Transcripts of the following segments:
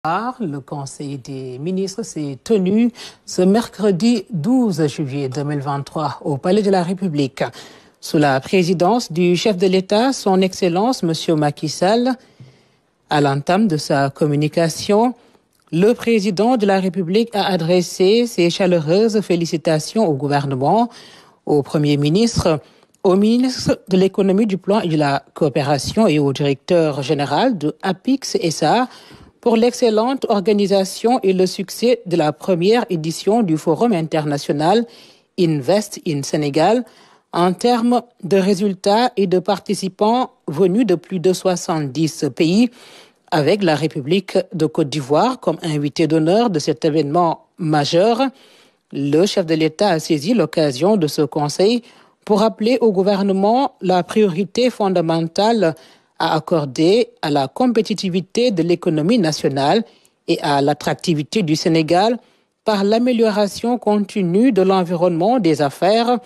Le Conseil des ministres s'est tenu ce mercredi 12 juillet 2023 au Palais de la République. Sous la présidence du chef de l'État, son Excellence M. Macky Sall, à l'entame de sa communication, le président de la République a adressé ses chaleureuses félicitations au gouvernement, au Premier ministre, au ministre de l'Économie, du Plan et de la Coopération et au directeur général de APIX SA pour l'excellente organisation et le succès de la première édition du Forum international Invest in Sénégal en termes de résultats et de participants venus de plus de 70 pays, avec la République de Côte d'Ivoire comme invité d'honneur de cet événement majeur. Le chef de l'État a saisi l'occasion de ce conseil pour rappeler au gouvernement la priorité fondamentale à accorder à la compétitivité de l'économie nationale et à l'attractivité du Sénégal par l'amélioration continue de l'environnement des affaires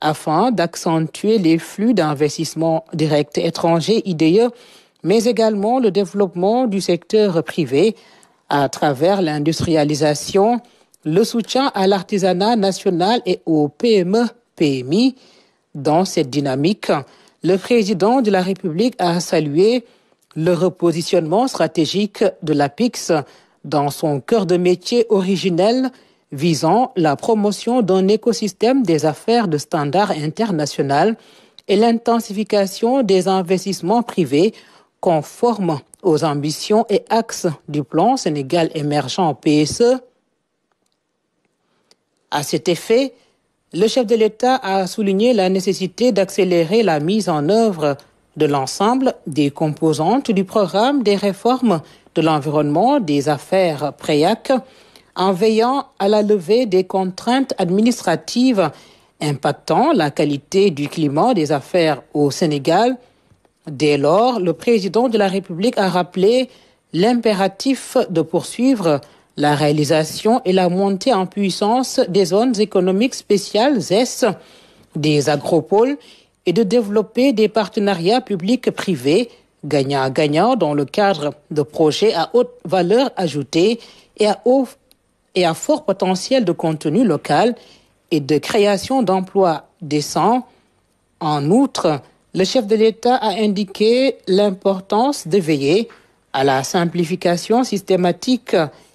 afin d'accentuer les flux d'investissements directs étrangers IDE, mais également le développement du secteur privé à travers l'industrialisation, le soutien à l'artisanat national et aux PME-PMI. Dans cette dynamique, le président de la République a salué le repositionnement stratégique de l'APIX dans son cœur de métier originel visant la promotion d'un écosystème des affaires de standard international et l'intensification des investissements privés conformes aux ambitions et axes du plan Sénégal émergent PSE. À cet effet, le chef de l'État a souligné la nécessité d'accélérer la mise en œuvre de l'ensemble des composantes du programme des réformes de l'environnement des affaires PREAC en veillant à la levée des contraintes administratives impactant la qualité du climat des affaires au Sénégal. Dès lors, le président de la République a rappelé l'impératif de poursuivre la réalisation et la montée en puissance des zones économiques spéciales ZES, des agropoles et de développer des partenariats publics-privés gagnant-gagnant dans le cadre de projets à haute valeur ajoutée et à fort potentiel de contenu local et de création d'emplois décents. En outre, le chef de l'État a indiqué l'importance de veiller à la simplification systématique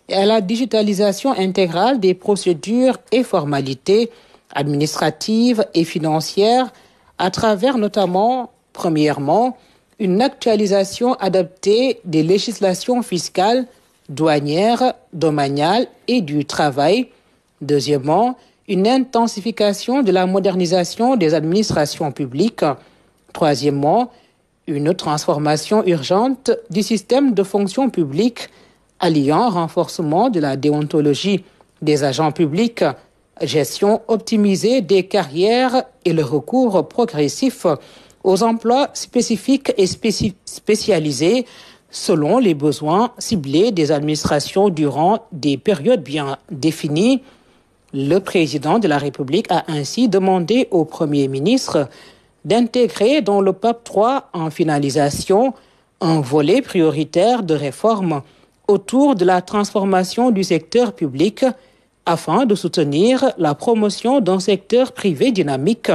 et à la digitalisation intégrale des procédures et formalités administratives et financières à travers notamment, premièrement, une actualisation adaptée des législations fiscales, douanières, domaniales et du travail. Deuxièmement, une intensification de la modernisation des administrations publiques. Troisièmement, une transformation urgente du système de fonction publique alliant renforcement de la déontologie des agents publics, gestion optimisée des carrières et le recours progressif aux emplois spécifiques et spécialisés selon les besoins ciblés des administrations durant des périodes bien définies. Le président de la République a ainsi demandé au Premier ministre d'intégrer dans le PAP 3 en finalisation un volet prioritaire de réforme autour de la transformation du secteur public afin de soutenir la promotion d'un secteur privé dynamique,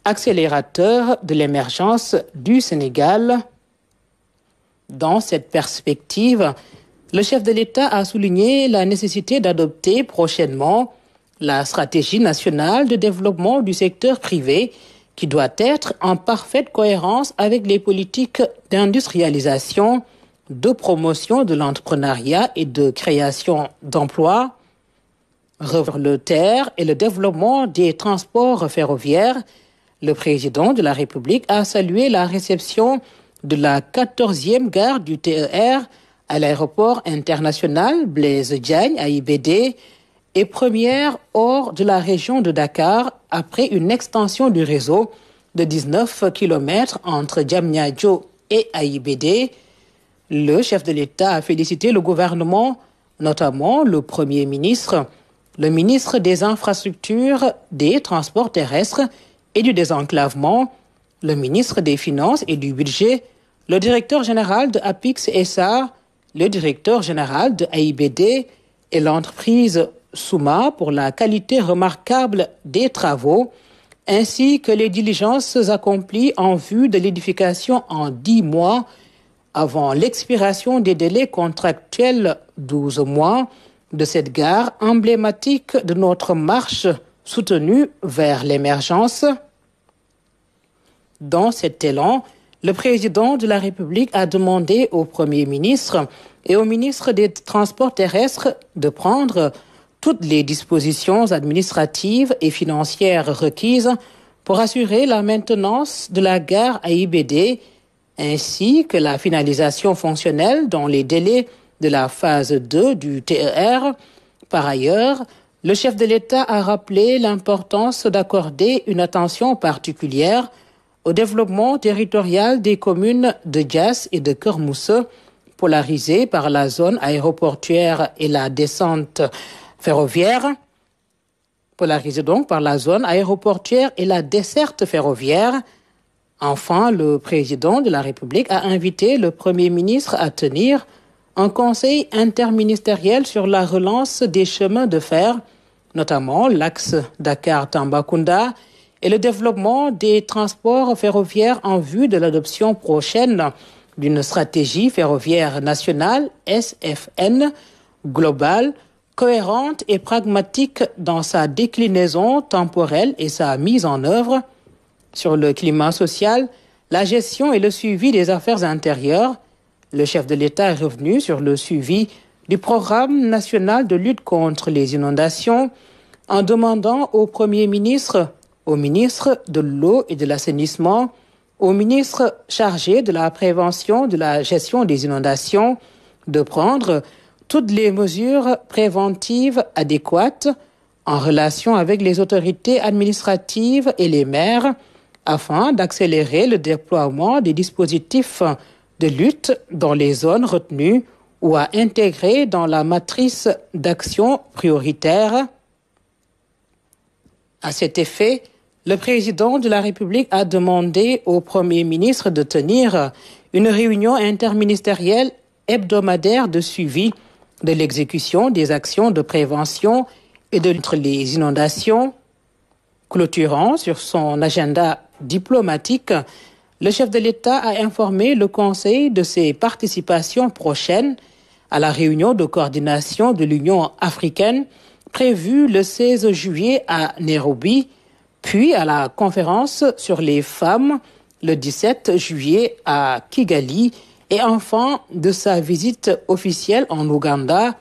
accélérateur de l'émergence du Sénégal. Dans cette perspective, le chef de l'État a souligné la nécessité d'adopter prochainement la stratégie nationale de développement du secteur privé qui doit être en parfaite cohérence avec les politiques d'industrialisation, de promotion de l'entrepreneuriat et de création d'emplois, le terre et le développement des transports ferroviaires. Le président de la République a salué la réception de la 14e gare du TER à l'aéroport international Blaise Diagne à IBD et première hors de la région de Dakar après une extension du réseau de 19 km entre Diamniadio et AIBD. Le chef de l'État a félicité le gouvernement, notamment le Premier ministre, le ministre des Infrastructures, des Transports terrestres et du Désenclavement, le ministre des Finances et du Budget, le directeur général de APIX SA, le directeur général de AIBD et l'entreprise Souma pour la qualité remarquable des travaux, ainsi que les diligences accomplies en vue de l'édification en 10 mois avant l'expiration des délais contractuels 12 mois de cette gare emblématique de notre marche soutenue vers l'émergence. Dans cet élan, le président de la République a demandé au Premier ministre et au ministre des Transports terrestres de prendre toutes les dispositions administratives et financières requises pour assurer la maintenance de la gare AIBD ainsi que la finalisation fonctionnelle dans les délais de la phase 2 du TER. Par ailleurs, le chef de l'État a rappelé l'importance d'accorder une attention particulière au développement territorial des communes de Diass et de Keur Mousse, polarisées par la zone aéroportuaire et la descente ferroviaire, polarisées donc par la zone aéroportuaire et la desserte ferroviaire. Enfin, le président de la République a invité le Premier ministre à tenir un conseil interministériel sur la relance des chemins de fer, notamment l'axe Dakar-Tambacounda, et le développement des transports ferroviaires en vue de l'adoption prochaine d'une stratégie ferroviaire nationale, SFN, globale, cohérente et pragmatique dans sa déclinaison temporelle et sa mise en œuvre. Sur le climat social, la gestion et le suivi des affaires intérieures, le chef de l'État est revenu sur le suivi du programme national de lutte contre les inondations en demandant au Premier ministre, au ministre de l'eau et de l'assainissement, au ministre chargé de la prévention de la gestion des inondations de prendre toutes les mesures préventives adéquates en relation avec les autorités administratives et les maires afin d'accélérer le déploiement des dispositifs de lutte dans les zones retenues ou à intégrer dans la matrice d'action prioritaire. À cet effet, le président de la République a demandé au Premier ministre de tenir une réunion interministérielle hebdomadaire de suivi de l'exécution des actions de prévention et de lutte contre les inondations. Clôturant sur son agenda diplomatique, le chef de l'État a informé le Conseil de ses participations prochaines à la réunion de coordination de l'Union africaine prévue le 16 juillet à Nairobi, puis à la conférence sur les femmes le 17 juillet à Kigali et enfin de sa visite officielle en Ouganda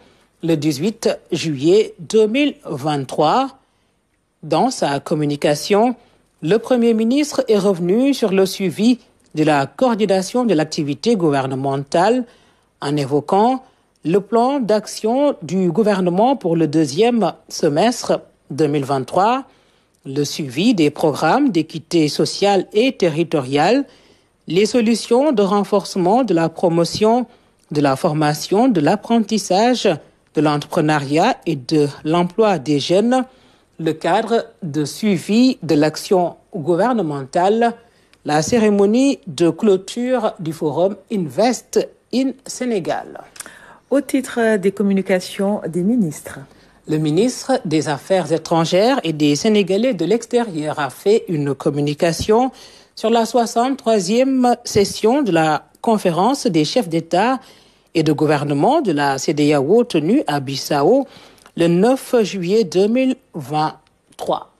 le 18 juillet 2023. Dans sa communication, le Premier ministre est revenu sur le suivi de la coordination de l'activité gouvernementale en évoquant le plan d'action du gouvernement pour le deuxième semestre 2023, le suivi des programmes d'équité sociale et territoriale, les solutions de renforcement de la promotion, de la formation, de l'apprentissage, de l'entrepreneuriat et de l'emploi des jeunes, le cadre de suivi de l'action gouvernementale, la cérémonie de clôture du forum Invest in Sénégal. Au titre des communications des ministres. Le ministre des Affaires étrangères et des Sénégalais de l'extérieur a fait une communication sur la 63e session de la conférence des chefs d'État et de gouvernement de la CEDEAO tenue à Bissau le 9 juillet 2023.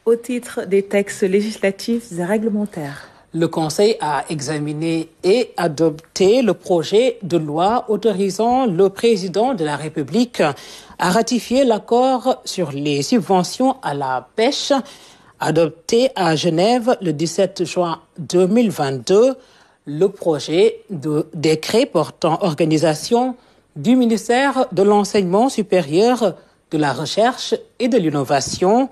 Au titre des textes législatifs et réglementaires. Le Conseil a examiné et adopté le projet de loi autorisant le président de la République à ratifier l'accord sur les subventions à la pêche adopté à Genève le 17 juin 2022. Le projet de décret portant organisation du ministère de l'Enseignement supérieur, de la Recherche et de l'Innovation,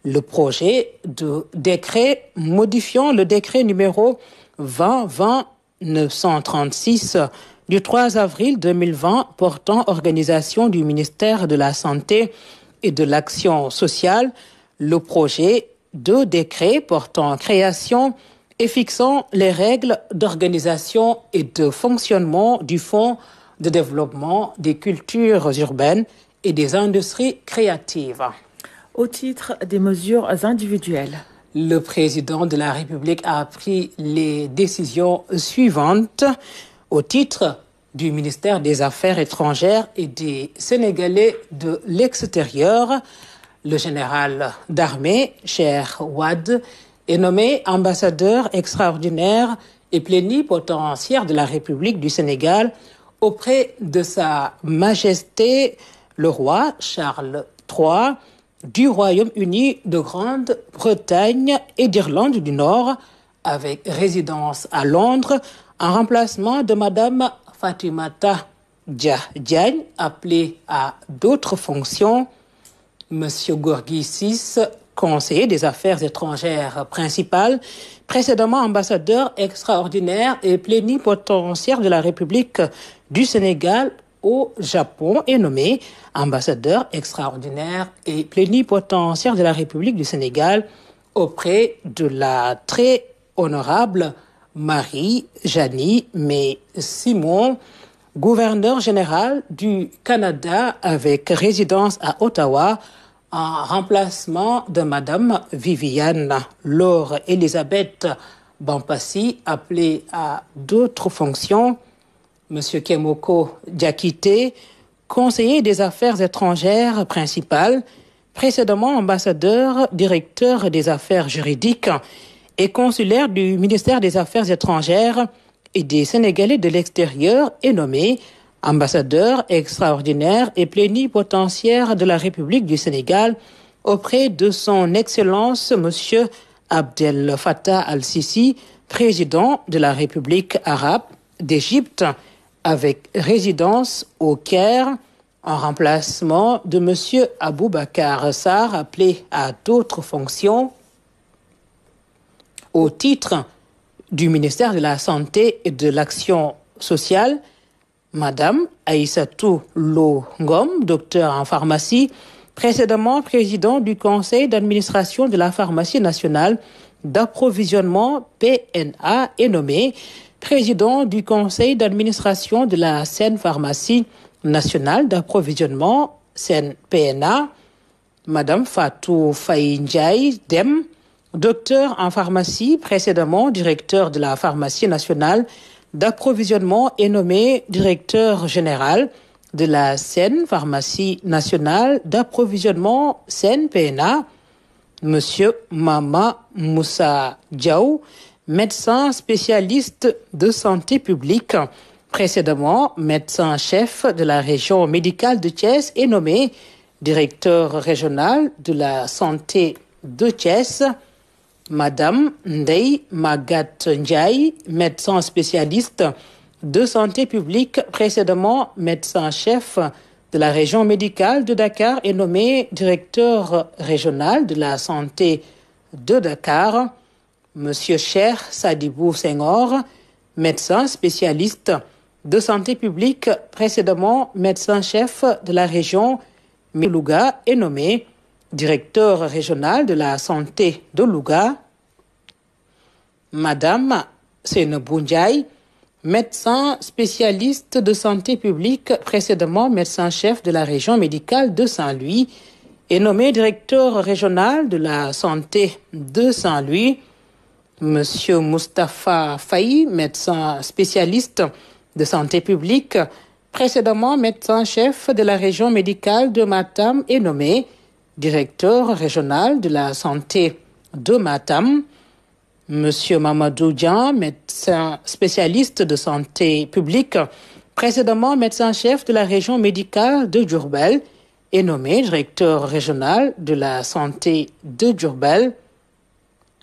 le projet de décret modifiant le décret numéro 2020-936 du 3 avril 2020 portant organisation du ministère de la Santé et de l'Action sociale, le projet de décret portant création et fixant les règles d'organisation et de fonctionnement du Fonds de développement des cultures urbaines et des industries créatives. Au titre des mesures individuelles, le président de la République a pris les décisions suivantes au titre du ministère des Affaires étrangères et des Sénégalais de l'extérieur. Le général d'armée, Cheikh Wade, est nommé ambassadeur extraordinaire et plénipotentiaire de la République du Sénégal auprès de Sa Majesté le roi Charles III du Royaume-Uni de Grande-Bretagne et d'Irlande du Nord, avec résidence à Londres, en remplacement de Madame Fatimata Dia Diagne, appelée à d'autres fonctions. Monsieur Gorgui VI, conseiller des affaires étrangères principal, précédemment ambassadeur extraordinaire et plénipotentiaire de la République du Sénégal au Japon, est nommé ambassadeur extraordinaire et plénipotentiaire de la République du Sénégal auprès de la très honorable Marie-Janie May Simon, gouverneur général du Canada avec résidence à Ottawa, en remplacement de Madame Viviane Laure Elisabeth Bampassi, appelée à d'autres fonctions. Monsieur Kemoko Diakité, conseiller des affaires étrangères principal, précédemment ambassadeur, directeur des affaires juridiques et consulaire du ministère des Affaires étrangères et des Sénégalais de l'extérieur, est nommé ambassadeur extraordinaire et plénipotentiaire de la République du Sénégal auprès de son Excellence Monsieur Abdel Fattah al-Sisi, président de la République arabe d'Égypte, avec résidence au Caire, en remplacement de Monsieur Aboubacar Sarr, appelé à d'autres fonctions au titre du ministère de la Santé et de l'Action sociale. Madame Aïssatou Lo Ngom, docteur en pharmacie, précédemment président du conseil d'administration de la pharmacie nationale d'approvisionnement PNA, est nommé président du conseil d'administration de la Sen Pharmacie nationale d'approvisionnement Sen PNA. Madame Fatou Faye Ndiaye Dem, docteur en pharmacie, précédemment directeur de la pharmacie nationale d'approvisionnement, est nommé directeur général de la Sen Pharmacie nationale d'approvisionnement Sen PNA. Monsieur Mama Moussa Diaw, médecin spécialiste de santé publique, précédemment médecin-chef de la région médicale de Thiès, est nommé directeur régional de la santé de Thiès. Madame Ndeye Magat Ndiaye, médecin spécialiste de santé publique, précédemment médecin-chef de la région médicale de Dakar, est nommé directeur régional de la santé de Dakar. Monsieur Cheikh Sadibou Senghor, médecin spécialiste de santé publique, précédemment médecin-chef de la région de Louga, est nommé directeur régional de la santé de Louga. Madame Seynabou Ndiaye, médecin spécialiste de santé publique, précédemment médecin-chef de la région médicale de Saint-Louis, est nommé directeur régional de la santé de Saint-Louis. Monsieur Moustapha Faye, médecin spécialiste de santé publique, précédemment médecin-chef de la région médicale de Matam, est nommé directeur régional de la santé de Matam. Monsieur Mamadou Dian, médecin spécialiste de santé publique, précédemment médecin-chef de la région médicale de Diourbel, est nommé directeur régional de la santé de Diourbel.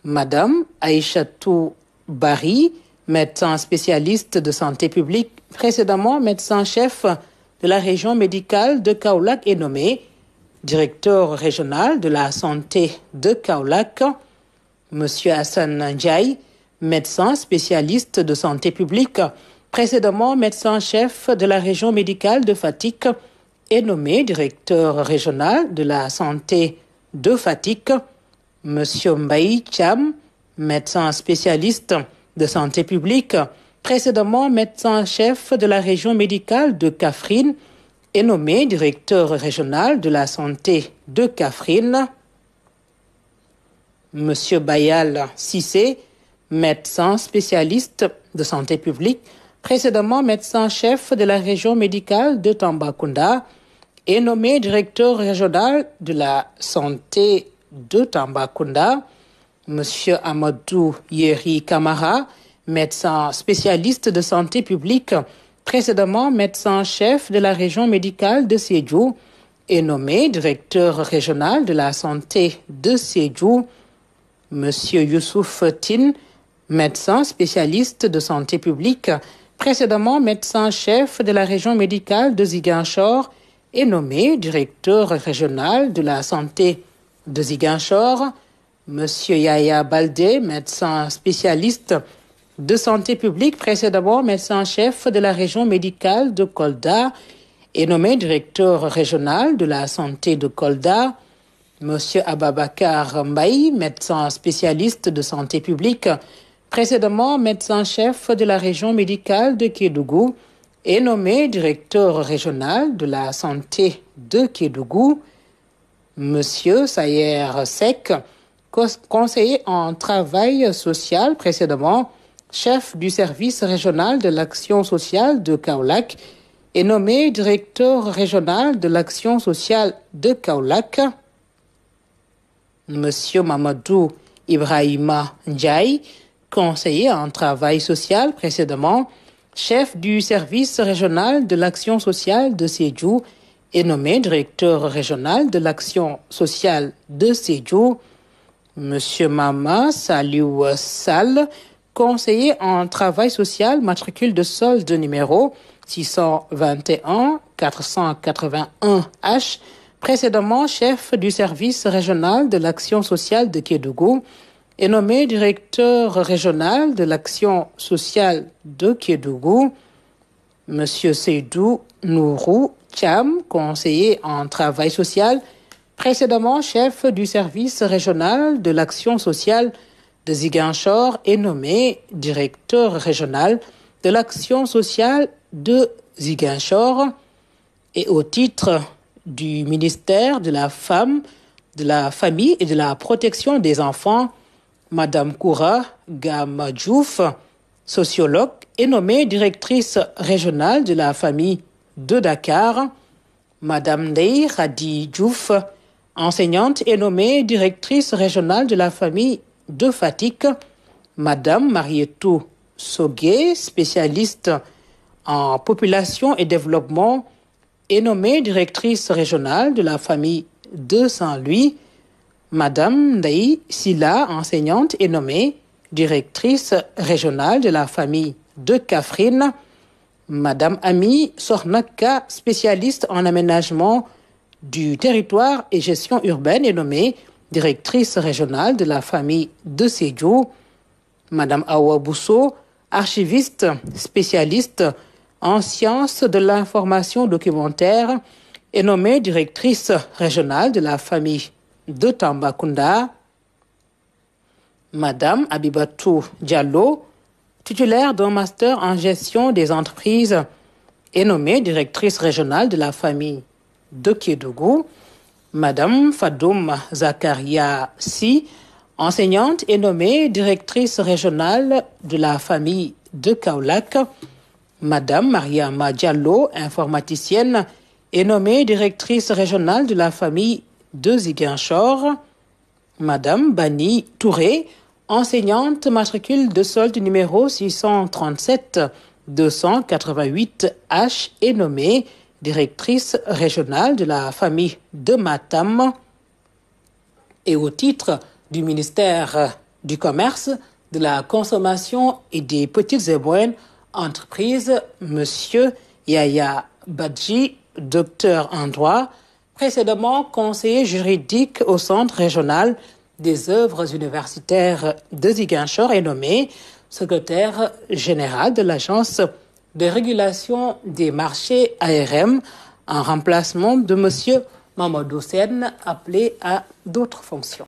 Madame Aïchatou Bari, médecin spécialiste de santé publique, précédemment médecin-chef de la région médicale de Kaolack, est nommé directeur régional de la santé de Kaolack. Monsieur Hassan Ndiaye, médecin spécialiste de santé publique, précédemment médecin-chef de la région médicale de Fatick, est nommé directeur régional de la santé de Fatick. Monsieur Mbaye Thiam, médecin spécialiste de santé publique, précédemment médecin-chef de la région médicale de Kaffrine, est nommé directeur régional de la santé de Kaffrine. Monsieur Bayal Cissé, médecin spécialiste de santé publique, précédemment médecin-chef de la région médicale de Tambacounda, est nommé directeur régional de la santé de Tambacounda. Monsieur Amadou Yeri Kamara, médecin spécialiste de santé publique, précédemment médecin-chef de la région médicale de Sédhiou, est nommé directeur régional de la santé de Sédhiou. Monsieur Youssouf Tine, médecin spécialiste de santé publique, précédemment médecin-chef de la région médicale de Ziguinchor, est nommé directeur régional de la santé de Ziguinchor. Monsieur Yaya Baldé, médecin spécialiste de santé publique, précédemment médecin-chef de la région médicale de Kolda, est nommé directeur régional de la santé de Kolda. Monsieur Ababakar Mbaye, médecin spécialiste de santé publique, précédemment médecin-chef de la région médicale de Kédougou, est nommé directeur régional de la santé de Kédougou. Monsieur Sayer Sek, conseiller en travail social, précédemment chef du service régional de l'action sociale de Kaolack, est nommé directeur régional de l'action sociale de Kaolack. Monsieur Mamadou Ibrahima Ndiaye, conseiller en travail social, précédemment chef du service régional de l'action sociale de Sédhiou, est nommé directeur régional de l'action sociale de Sédhiou. Monsieur Mama Saliou Sall, conseiller en travail social, matricule de solde numéro 621 481H, précédemment chef du service régional de l'action sociale de Kédougou, est nommé directeur régional de l'action sociale de Kédougou. Monsieur Seydou Nourou Thiam, conseiller en travail social, précédemment chef du service régional de l'action sociale de Ziguinchor, est nommé directeur régional de l'action sociale de Ziguinchor. Et au titre du ministère de la Femme, de la Famille et de la Protection des enfants, Madame Koura Gamadjouf, sociologue, est nommée directrice régionale de la famille de Dakar. Madame Ndei Khadi Diouf, enseignante, est nommée directrice régionale de la famille de Fatick. Madame Marietou Sogué, spécialiste en population et développement, est nommée directrice régionale de la famille de Saint-Louis. Madame Ndaï Silla, enseignante, est nommée directrice régionale de la famille de Kaffrine. Madame Ami Sornaka, spécialiste en aménagement du territoire et gestion urbaine, est nommée directrice régionale de la famille de Sédhiou. Madame Awa Bousso, archiviste spécialiste en sciences de l'information documentaire, est nommée directrice régionale de la famille de Tambacounda. Madame Abibatou Diallo, titulaire d'un master en gestion des entreprises, est nommée directrice régionale de la famille de Kédougou. Madame Fadoum Zakaria Si, enseignante, est nommée directrice régionale de la famille de Kaolack. Madame Mariama Diallo, informaticienne, est nommée directrice régionale de la famille de Ziguinchor. Madame Bani Touré, enseignante, matricule de solde numéro 637-288H, est nommée directrice régionale de la famille de Matam. Et au titre du ministère du Commerce, de la Consommation et des petites et moyennes entreprises, Monsieur Yaya Badji, docteur en droit, précédemment conseiller juridique au Centre régional des œuvres universitaires de Ziguinchor, est nommé secrétaire général de l'Agence de régulation des marchés ARM en remplacement de Monsieur Mamadou Sen, appelé à d'autres fonctions.